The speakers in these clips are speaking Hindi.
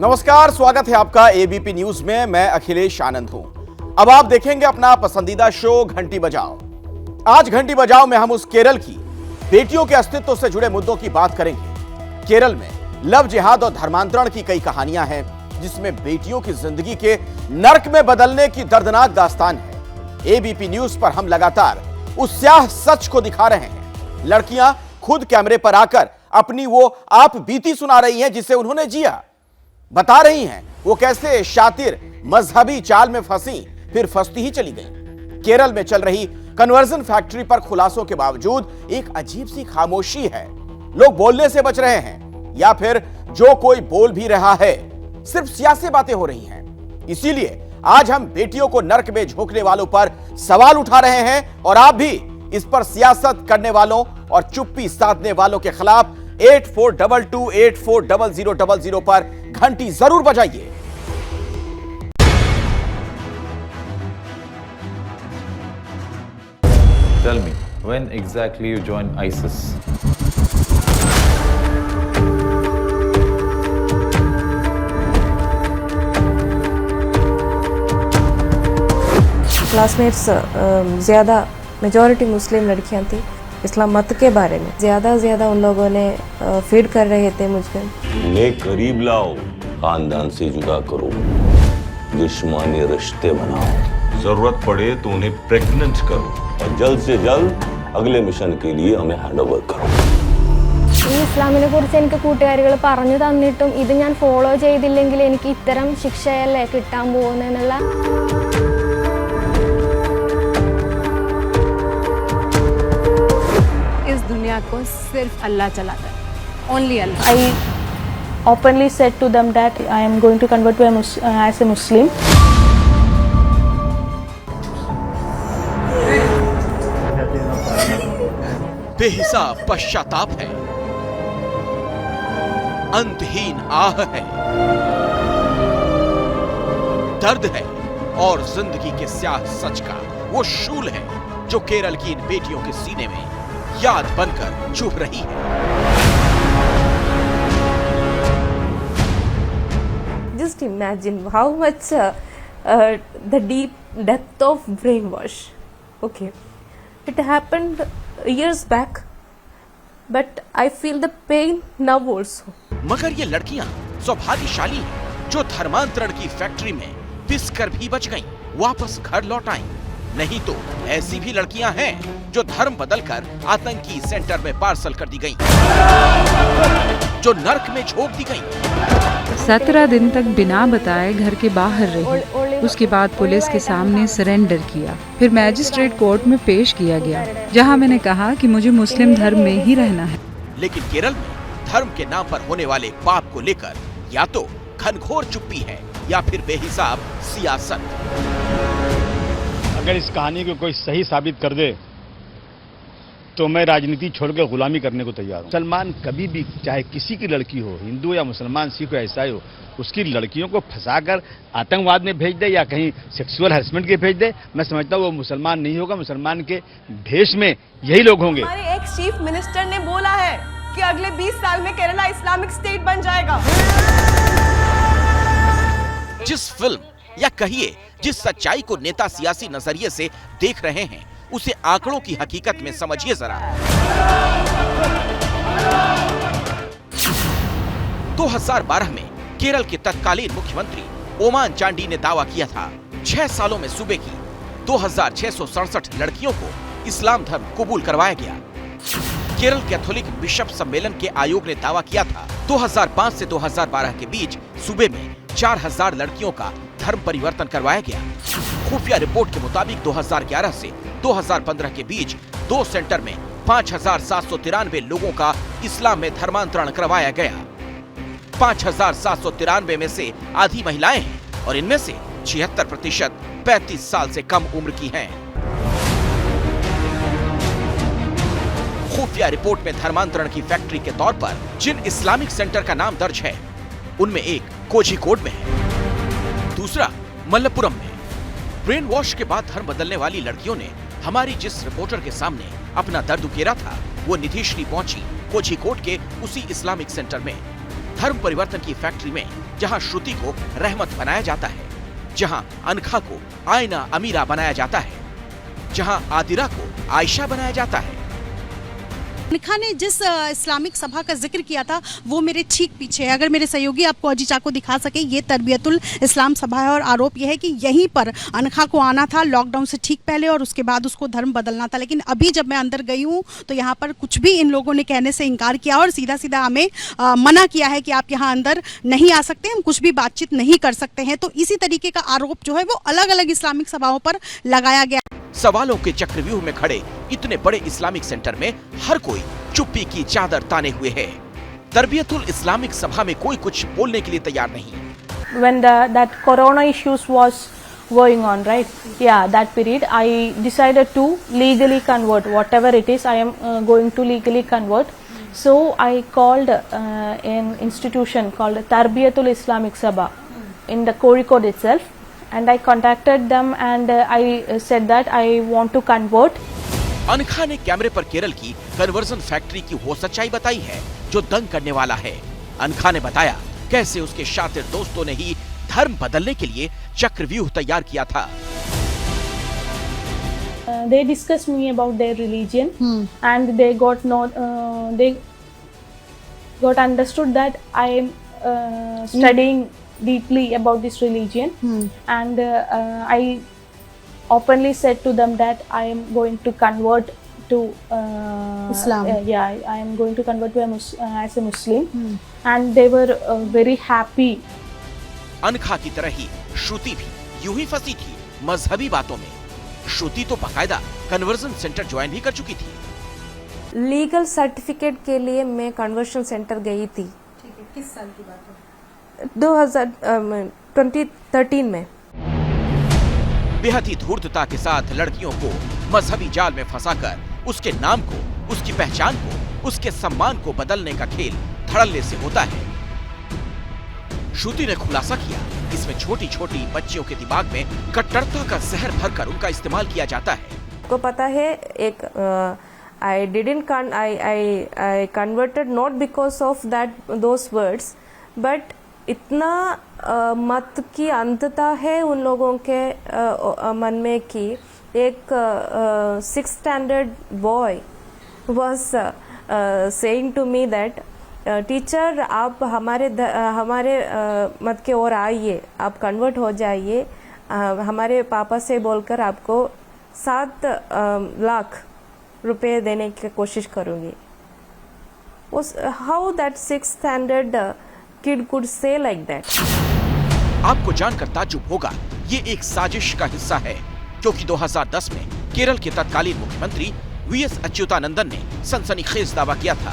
नमस्कार, स्वागत है आपका एबीपी न्यूज में। मैं अखिलेश आनंद हूं। अब आप देखेंगे अपना पसंदीदा शो घंटी बजाओ। आज घंटी बजाओ में हम उस केरल की बेटियों के अस्तित्व से जुड़े मुद्दों की बात करेंगे। केरल में लव जिहाद और धर्मांतरण की कई कहानियां हैं, जिसमें बेटियों की जिंदगी के नर्क में बदलने की दर्दनाक दास्तान है। एबीपी न्यूज पर हम लगातार उस स्याह सच को दिखा रहे हैं। लड़कियां खुद कैमरे पर आकर अपनी वो आप बीती सुना रही हैं जिसे उन्होंने जिया। बता रही हैं वो कैसे शातिर मजहबी चाल में फंसी, फिर फंसती ही चली गई। केरल में चल रही कन्वर्जन फैक्ट्री पर खुलासों के बावजूद एक अजीब सी खामोशी है। लोग बोलने से बच रहे हैं, या फिर जो कोई बोल भी रहा है सिर्फ सियासी बातें हो रही हैं। इसीलिए आज हम बेटियों को नर्क में झोंकने वालों पर सवाल उठा रहे हैं, और आप भी इस पर सियासत करने वालों और चुप्पी साधने वालों के खिलाफ 8422840000 पर घंटी जरूर बजाइए। Tell me, when exactly you joined ISIS? Classmates ज़्यादा मेजॉरिटी मुस्लिम लड़कियां थी। इस्लाम मत के बारे में ज़्यादा उन लोगों ने फीड कर रहे थे मुझ पे। उन्हें करीब लाओ, खानदान से जुदा करो, दुश्मनी रिश्ते बनाओ, जरूरत पड़े तो उन्हें प्रेग्नेंट करो, और जल्द से जल्द अगले मिशन के लिए हमें हैंडओवर करो। ഈ ഇസ്ലാമിനെ കുറിച്ച് എനിക്ക് കൂട്ടുകാരികൾ പറഞ്ഞു തന്നിട്ടും ഇത് ഞാൻ ഫോളോ ചെയ്തില്ലെങ്കിൽ എനിക്ക് ഇത്തരം ശിക്ഷയല്ലേ കിട്ടാൻ പോകുന്നതെന്നുള്ള इस दुनिया को सिर्फ अल्लाह चलाता है, only Allah. I openly said to them that I am going to convert to as a Muslim. बेहिसाब पश्चाताप है, अंतहीन आह है, दर्द है, और जिंदगी के स्याह सच का वो शूल है जो केरल की इन बेटियों के सीने में याद बनकर चुभ रही है। Just imagine how much the deep depth of brainwash. Okay, it happened years back, but I feel the pain now also. मगर ये लड़कियां सौभाग्यशाली हैं जो धर्मांतरण की फैक्ट्री में पिस कर भी बच गईं, वापस घर लौट आईं। नहीं तो ऐसी भी लड़कियां हैं जो धर्म बदलकर आतंकी सेंटर में पार्सल कर दी गईं, जो नर्क में झोंक दी गईं। 17 दिन तक बिना बताए घर के बाहर रही। उसके बाद पुलिस के सामने सरेंडर किया, फिर मैजिस्ट्रेट कोर्ट में पेश किया गया, जहां मैंने कहा कि मुझे मुस्लिम धर्म में ही रहना है। लेकिन केरल में धर्म के नाम पर होने वाले पाप को लेकर या तो घनघोर चुप्पी है, या फिर बेहिसाब सियासत। अगर इस कहानी को कोई सही साबित कर दे तो मैं राजनीति छोड़कर गुलामी करने को तैयार हूँ। मुसलमान कभी भी, चाहे किसी की लड़की हो, हिंदू या मुसलमान, सिख या ईसाई हो, उसकी लड़कियों को फंसाकर आतंकवाद में भेज दे या कहीं सेक्सुअल हरेसमेंट के भेज दे, मैं समझता हूँ वो मुसलमान नहीं होगा। मुसलमान के भेष में यही लोग होंगे। हमारे एक्स चीफ मिनिस्टर ने बोला है कि अगले 20 साल में केरला इस्लामिक स्टेट बन जाएगा। जिस फिल्म या कहिए जिस सच्चाई को नेता सियासी नजरिए से देख रहे हैं, उसे आंकड़ों की हकीकत में समझिए जरा। 2012 में केरल के तत्कालीन मुख्यमंत्री ओमान चांडी ने दावा किया था 6 सालों में सूबे की 2667 लड़कियों को इस्लाम धर्म कबूल करवाया गया। केरल कैथोलिक बिशप सम्मेलन के आयोग ने दावा किया था 2005 से 2012 के बीच सूबे में 4000 लड़कियों का धर्म परिवर्तन करवाया गया। खुफिया रिपोर्ट के मुताबिक 2011 से 2015 के बीच 2 सेंटर में 5793 लोगों का इस्लाम में धर्मांतरण करवाया गया। 5793 में से आधी महिलाएं हैं, और इनमें से 76% 35 साल से कम उम्र की हैं। खुफिया रिपोर्ट में धर्मांतरण की फैक्ट्री के तौर पर जिन इस्लामिक सेंटर का नाम दर्ज है, उनमें एक कोझिकोड में है, दूसरा मल्लपुरम में। ब्रेन वॉश के बाद धर्म बदलने वाली लड़कियों ने हमारी जिस रिपोर्टर के सामने अपना दर्द उकेरा था, वो निधिश्री पहुंची कोझिकोड के उसी इस्लामिक सेंटर में। धर्म परिवर्तन की फैक्ट्री में जहां श्रुति को रहमत बनाया जाता है, जहां अनखा को आयना अमीरा बनाया जाता है, जहां आदिरा को आयशा बनाया जाता है। अनखा ने जिस इस्लामिक सभा का जिक्र किया था वो मेरे ठीक पीछे है। अगर मेरे सहयोगी आपको अजीजा को दिखा सके, ये तरबियतुल इस्लाम सभा है और आरोप यह है कि यहीं पर अनखा को आना था लॉकडाउन से ठीक पहले और उसके बाद उसको धर्म बदलना था। लेकिन अभी जब मैं अंदर गई हूँ तो यहाँ पर कुछ भी इन लोगों ने कहने से इनकार किया और सीधा सीधा हमें मना किया है कि आप यहाँ अंदर नहीं आ सकते, हम कुछ भी बातचीत नहीं कर सकते हैं। तो इसी तरीके का आरोप जो है वो अलग अलग इस्लामिक सभाओं पर लगाया गया। सवालों के चक्रव्यूह में खड़े इतने बड़े इस्लामिक सेंटर में हर कोई चुप्पी की चादर ताने हुए है। तरबियतुल इस्लामिक सभा में कोई कुछ बोलने के लिए तैयार नहीं। When that corona issues was going on, right? Yeah, that period I decided to legally convert whatever it is. I am going to legally convert. So I called an institution called Tarbiyatul Islamic Sabha in the Kozhikode itself. And I contacted them and I said that I want to convert. अनखा ने कैमरे पर केरल की कन्वर्जन फैक्ट्री की वो सच्चाई बताई है जो दंग करने वाला है। अनखा ने बताया कैसे उसके शातिर दोस्तों ने ही धर्म बदलने के लिए चक्रव्यूह तैयार किया था। They discussed me about their religion and they got understood that I am studying deeply about this religion and I openly said to them that I am going to convert to Islam. I am going to convert to as a Muslim and they were very happy. अनखा की तरह ही श्रुति भी यूं ही फंसी थी मजहबी बातों में। श्रुति तो बाकायदा कन्वर्जन सेंटर ज्वाइन भी कर चुकी थी। लीगल सर्टिफिकेट के लिए मैं कन्वर्शन सेंटर गई थी। किस साल की बात है? 2013 में। बेहद ही धूर्तता के साथ लड़कियों को मजहबी जाल में फंसाकर उसके नाम को, उसकी पहचान को, उसके सम्मान को बदलने का खेल धड़ल्ले से होता है। श्रुति ने खुलासा किया इसमें छोटी छोटी बच्चियों के दिमाग में कट्टरता का जहर भरकर उनका इस्तेमाल किया जाता है। को पता है एक I converted not because of those words, but इतना मत की अंतता है उन लोगों के मन में कि एक 6th standard boy was saying to me that teacher आप हमारे मत के ओर आइए, आप कन्वर्ट हो जाइए, हमारे पापा से बोलकर आपको 7 लाख रुपए देने की कोशिश करूँगी। How that 6th standard kid could say like that. आपको जानकर ताज्जुब होगा ये एक साजिश का हिस्सा है क्योंकि 2010 में केरल के तत्कालीन मुख्यमंत्री वीएस अच्युतानंदन ने सनसनीखेज दावा किया था।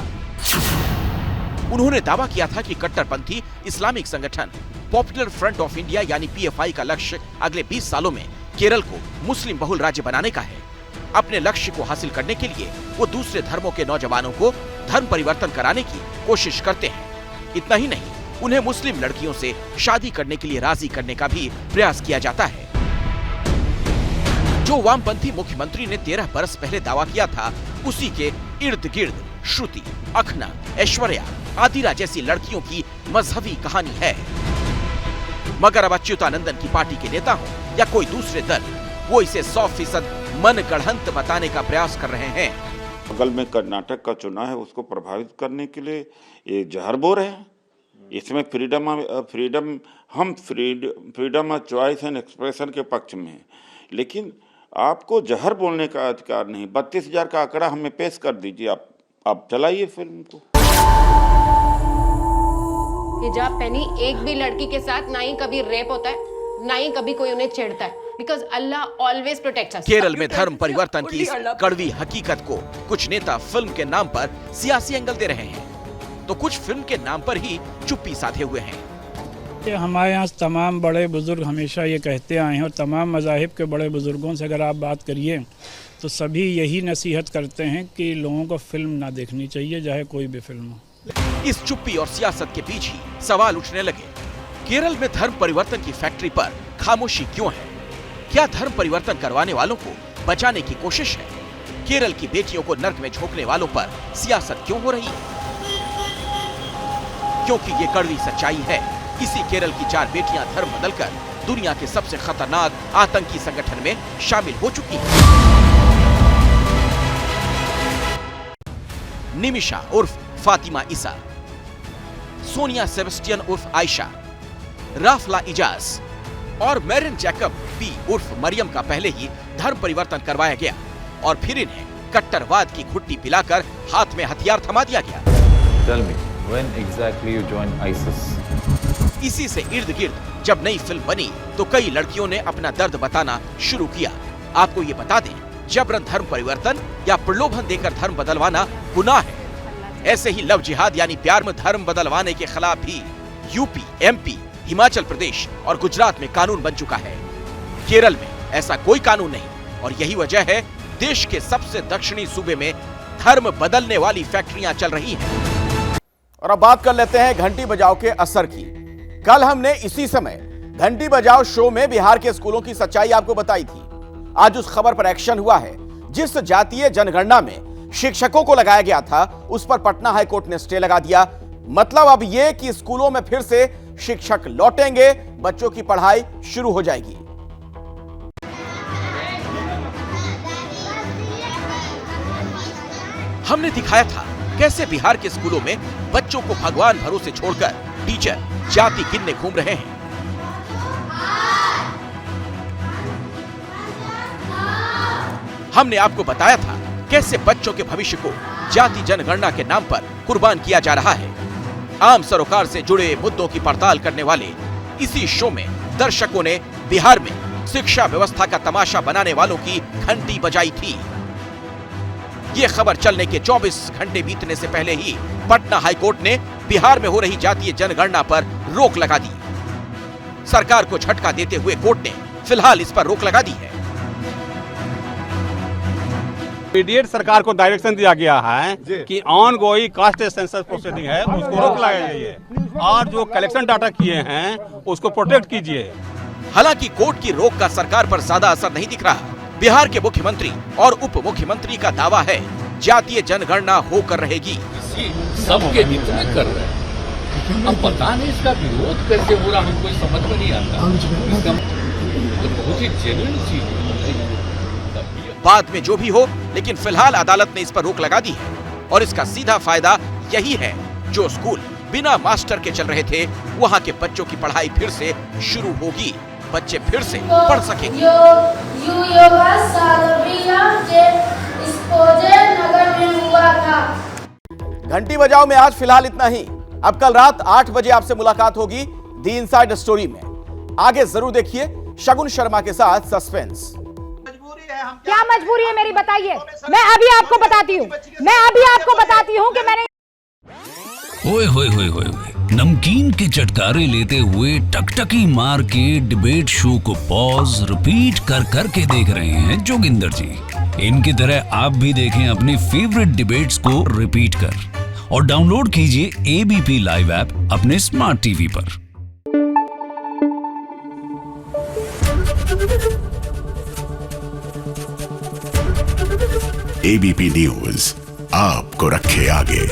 उन्होंने दावा किया था कि कट्टरपंथी इस्लामिक संगठन पॉपुलर फ्रंट ऑफ इंडिया यानी पीएफआई का लक्ष्य अगले 20 सालों में केरल को मुस्लिम बहुल राज्य बनाने का है। अपने लक्ष्य को हासिल करने के लिए वो दूसरे धर्मों के नौजवानों को धर्म परिवर्तन कराने की कोशिश करते हैं। इतना ही नहीं, उन्हें मुस्लिम लड़कियों से शादी करने के लिए राजी करने का भी प्रयास किया जाता है। जो वामपंथी मुख्यमंत्री ने 13 बरस पहले दावा किया था, उसी के इर्द गिर्द श्रुति, अखना, ऐश्वर्या, आदिरा जैसी लड़कियों की मजहबी कहानी है। मगर अब अच्युतानंदन की पार्टी के नेता हो या कोई दूसरे दल, वो इसे 100% मनगढ़ंत बताने का प्रयास कर रहे हैं। बगल में कर्नाटक का चुनाव है, उसको प्रभावित करने के लिए ये जहर बो रहे हैं। इसमें freedom of choice and expression के पक्ष में है, लेकिन आपको जहर बोलने का अधिकार नहीं। 32,000 का आंकड़ा हमें पेश कर दीजिए, आप चलाइए फिल्म को। हिजाब पहनी एक भी लड़की के साथ ना ही कभी रेप होता है, ना ही कभी कोई उन्हें छेड़ता है, because Allah always protects us. Kerala में धर्म परिवर्तन की इस कड़वी हकीकत को कुछ नेता फिल्म के नाम पर सियासी एंगल दे रहे हैं, तो कुछ फिल्म के नाम पर ही चुप्पी साधे हुए हैं। हमारे यहाँ तमाम बड़े बुजुर्ग हमेशा ये कहते आए हैं और तमाम मज़ाहिब के बड़े बुजुर्गों से अगर आप बात करिए तो सभी यही नसीहत करते हैं कि लोगों को फिल्म ना देखनी चाहिए, चाहे कोई भी फिल्म हो। इस चुप्पी और सियासत के बीच ही सवाल उठने लगे, केरल में धर्म परिवर्तन की फैक्ट्री पर खामोशी क्यों है? क्या धर्म परिवर्तन करवाने वालों को बचाने की कोशिश है? केरल की बेटियों को नर्क में झोंकने वालों पर सियासत क्यों हो रही है? क्योंकि ये कड़वी सच्चाई है, इसी केरल की 4 बेटियां धर्म बदलकर दुनिया के सबसे खतरनाक आतंकी संगठन में शामिल हो चुकी हैं। निमिषा उर्फ फातिमा ईसा, सोनिया सेबेस्टियन उर्फ आयशा, राफला इजाज और मैरिन जैकब बी उर्फ मरियम का पहले ही धर्म परिवर्तन करवाया गया और फिर इन्हें कट्टरवाद की घुट्टी पिलाकर हाथ में हथियार थमा दिया गया। Tell me, when exactly you joined ISIS? इसी से इर्द गिर्द जब नई फिल्म बनी तो कई लड़कियों ने अपना दर्द बताना शुरू किया। आपको ये बता दें, जबरन धर्म परिवर्तन या प्रलोभन देकर धर्म बदलवाना गुनाह है। ऐसे ही लव जिहाद यानी प्यार में धर्म बदलवाने के खिलाफ भी यूपी, एमपी, हिमाचल प्रदेश और गुजरात में कानून बन चुका है। केरल में ऐसा कोई कानून नहीं और यही वजह है देश के सबसे दक्षिणी सूबे में धर्म बदलने वाली फैक्ट्रियां चल रही हैं। और अब बात कर लेते हैं घंटी बजाओ के असर की। कल हमने इसी समय घंटी बजाओ शो में बिहार के स्कूलों की सच्चाई आपको बताई थी। आज उस खबर पर एक्शन हुआ है। जिस जातीय जनगणना में शिक्षकों को लगाया गया था उस पर पटना हाईकोर्ट ने स्टे लगा दिया। मतलब अब यह कि स्कूलों में फिर से शिक्षक लौटेंगे, बच्चों की पढ़ाई शुरू हो जाएगी। हमने दिखाया था कैसे बिहार के स्कूलों में बच्चों को भगवान भरोसे छोड़कर टीचर जाति गिनने घूम रहे हैं। हमने आपको बताया था कैसे बच्चों के भविष्य को जाति जनगणना के नाम पर कुर्बान किया जा रहा है। आम सरोकार से जुड़े मुद्दों की पड़ताल करने वाले इसी शो में दर्शकों ने बिहार में शिक्षा व्यवस्था का तमाशा बनाने वालों की घंटी बजाई थी। ये खबर चलने के 24 घंटे बीतने से पहले ही पटना हाईकोर्ट ने बिहार में हो रही जातीय जनगणना पर रोक लगा दी। सरकार को झटका देते हुए कोर्ट ने फिलहाल इस पर रोक लगा दी है। इमीडिएट सरकार को डायरेक्शन दिया गया है कि on going caste census proceeding है उसको रोक लगाया जाइए और जो कलेक्शन डाटा किए हैं उसको प्रोटेक्ट कीजिए। हालांकि कोर्ट की रोक का सरकार पर ज्यादा असर नहीं दिख रहा। बिहार के मुख्यमंत्री और उप मुख्यमंत्री का दावा है जातीय जनगणना होकर रहेगी। सबके हित में कर रहे हैं। अब पता नहीं इसका विरोध कैसे हो रहा हमको समझ में नहीं आता। इसका तो बहुत ही जेन्युइन चीज है। बाद में जो भी हो, लेकिन फिलहाल अदालत ने इस पर रोक लगा दी है और इसका सीधा फायदा यही है जो स्कूल बिना मास्टर के चल रहे थे वहाँ के बच्चों की पढ़ाई फिर से शुरू होगी। बच्चे फिर से पढ़ सकेंगे। घंटी बजाओ में आज फिलहाल इतना ही। अब कल रात 8 बजे आपसे मुलाकात होगी दी इनसाइड स्टोरी में। आगे जरूर देखिए शगुन शर्मा के साथ सस्पेंस। क्या मजबूरी है मेरी बताइए। मैं अभी आपको बताती हूँ कि मैंने ओए होए होए होए नमकीन के चटकारे लेते हुए टकटकी मार के डिबेट शो को पॉज रिपीट कर करके देख रहे हैं जोगिंदर जी। इनकी तरह आप भी देखें अपनी फेवरेट डिबेट्स को रिपीट कर और डाउनलोड कीजिए एबीपी लाइव ऐप अपने स्मार्ट टीवी पर। एबीपी न्यूज आपको रखे आगे।